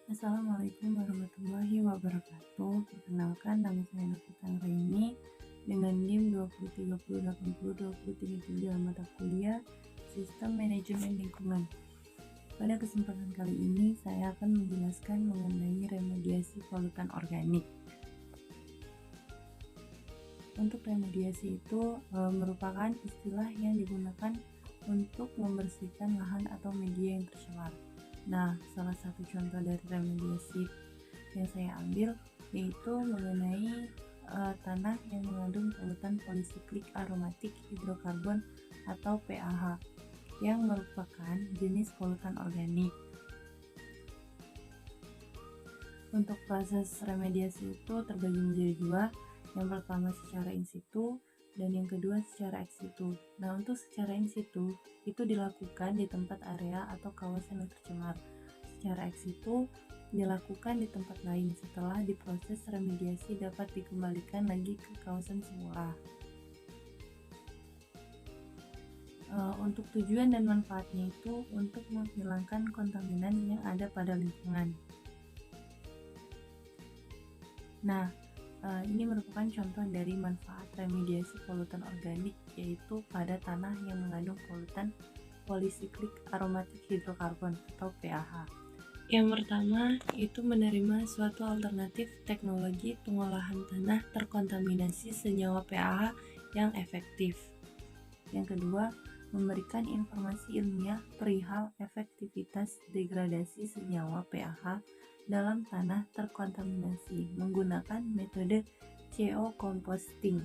Assalamualaikum warahmatullahi wabarakatuh. Perkenalkan, nama saya Novita Raini dengan NIM 2030802033 mata kuliah Sistem Manajemen Lingkungan. Pada kesempatan kali ini, saya akan menjelaskan mengenai remediasi polutan organik. Untuk remediasi itu merupakan istilah yang digunakan untuk membersihkan lahan atau media yang tercemar. Nah, salah satu contoh dari remediasi yang saya ambil yaitu mengenai tanah yang mengandung polutan polisiklik aromatik hidrokarbon atau PAH yang merupakan jenis polutan organik. Untuk proses remediasi itu terbagi menjadi dua. Yang pertama secara in situ dan yang kedua secara ex situ. Nah, untuk secara in situ itu dilakukan di tempat area atau kawasan yang tercemar. Secara ex situ dilakukan di tempat lain setelah diproses remediasi dapat dikembalikan lagi ke kawasan semula. Untuk tujuan dan manfaatnya itu untuk menghilangkan kontaminan yang ada pada lingkungan. Nah, ini merupakan contoh dari manfaat remediasi polutan organik, yaitu pada tanah yang mengandung polutan polisiklik aromatik hidrokarbon atau PAH. Yang pertama, itu menerima suatu alternatif teknologi pengolahan tanah terkontaminasi senyawa PAH yang efektif. Yang kedua, memberikan informasi ilmiah perihal efektivitas degradasi senyawa PAH dalam tanah terkontaminasi menggunakan metode CO composting.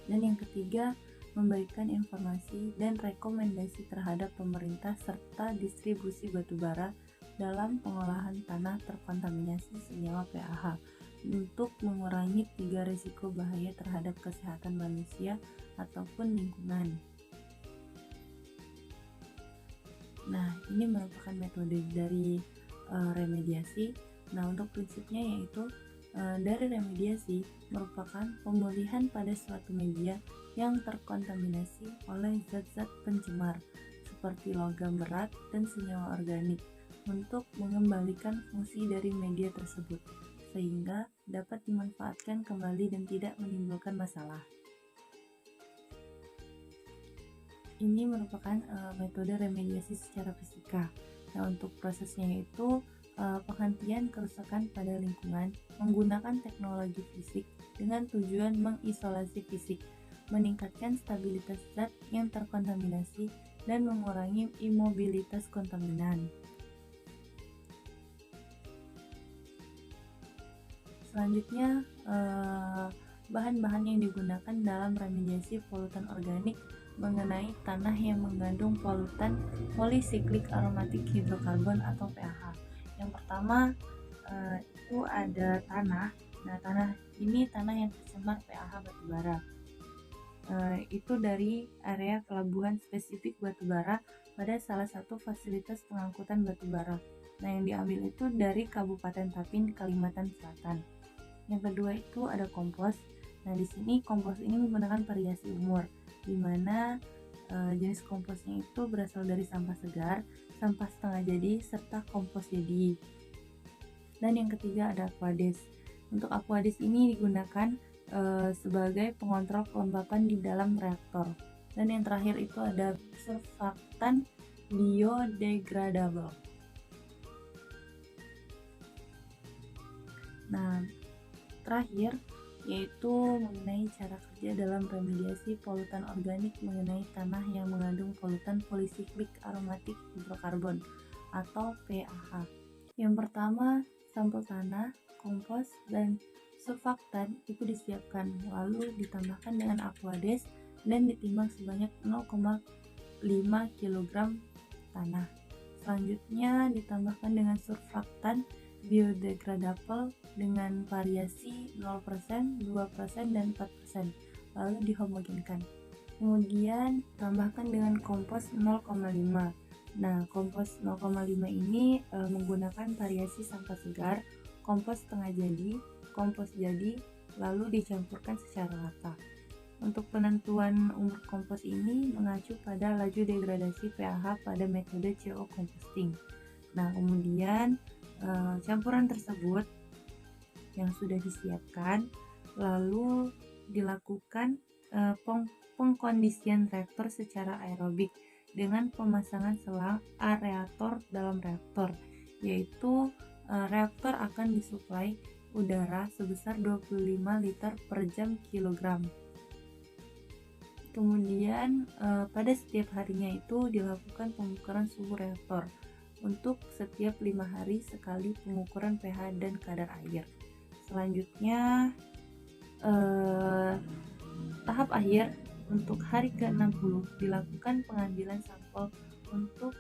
Dan yang ketiga, memberikan informasi dan rekomendasi terhadap pemerintah serta distribusi batubara dalam pengolahan tanah terkontaminasi senyawa PAH untuk mengurangi 3 risiko bahaya terhadap kesehatan manusia ataupun lingkungan. Nah, ini merupakan metode dari remediasi. Nah, untuk prinsipnya yaitu dari remediasi merupakan pemulihan pada suatu media yang terkontaminasi oleh zat-zat pencemar seperti logam berat dan senyawa organik untuk mengembalikan fungsi dari media tersebut sehingga dapat dimanfaatkan kembali dan tidak menimbulkan masalah. Ini merupakan metode remediasi secara fisika. Nah, untuk prosesnya yaitu penghentian kerusakan pada lingkungan menggunakan teknologi fisik dengan tujuan mengisolasi fisik, meningkatkan stabilitas zat yang terkontaminasi, dan mengurangi imobilitas kontaminan. Selanjutnya, bahan-bahan yang digunakan dalam remediasi polutan organik mengenai tanah yang mengandung polutan polisiklik aromatik hidrokarbon atau PAH. Yang pertama itu ada tanah. Nah, tanah ini tanah yang tercemar PAH batubara. Itu dari area pelabuhan spesifik batubara pada salah satu fasilitas pengangkutan batubara. Nah, yang diambil itu dari Kabupaten Tapin, Kalimantan Selatan. Yang kedua itu ada kompos. Nah, di sini kompos ini menggunakan variasi umur, di mana jenis komposnya itu berasal dari sampah segar, sampah setengah jadi, serta kompos jadi. Dan yang ketiga ada aquades. Untuk aquades ini digunakan sebagai pengontrol kelembapan di dalam reaktor. Dan yang terakhir itu ada surfaktan biodegradable. Nah, terakhir yaitu mengenai cara kerja dalam remediasi polutan organik mengenai tanah yang mengandung polutan polisiklik aromatik hidrokarbon atau PAH. Yang pertama, sampel tanah, kompos, dan surfaktan itu disiapkan, lalu ditambahkan dengan aquades dan ditimbang sebanyak 0,5 kg tanah. Selanjutnya ditambahkan dengan surfaktan biodegradable dengan variasi 0%, 2%, dan 4%, lalu dihomogenkan. Kemudian tambahkan dengan kompos 0,5. Nah, kompos 0,5 ini menggunakan variasi sampah segar, kompos setengah jadi, kompos jadi, lalu dicampurkan secara rata. Untuk penentuan umur kompos ini mengacu pada laju degradasi PAH pada metode CO composting. Nah, kemudian campuran tersebut yang sudah disiapkan, lalu dilakukan pengkondisian reaktor secara aerobik dengan pemasangan selang aerator dalam reaktor, yaitu reaktor akan disuplai udara sebesar 25 liter per jam kilogram. Kemudian pada setiap harinya itu dilakukan pengukuran suhu reaktor untuk setiap 5 hari sekali pengukuran pH dan kadar air. Selanjutnya tahap akhir untuk hari ke-60 dilakukan pengambilan sampel untuk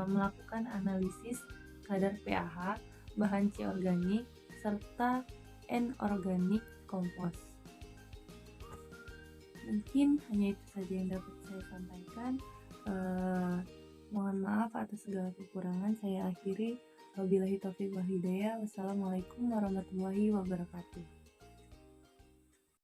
melakukan analisis kadar pH, bahan C organik, serta N-organic compost. Mungkin hanya itu saja yang dapat saya sampaikan. Mohon maaf atas segala kekurangan. Saya akhiri. Wabillahi taufiq wal hidayah. Wassalamualaikum warahmatullahi wabarakatuh.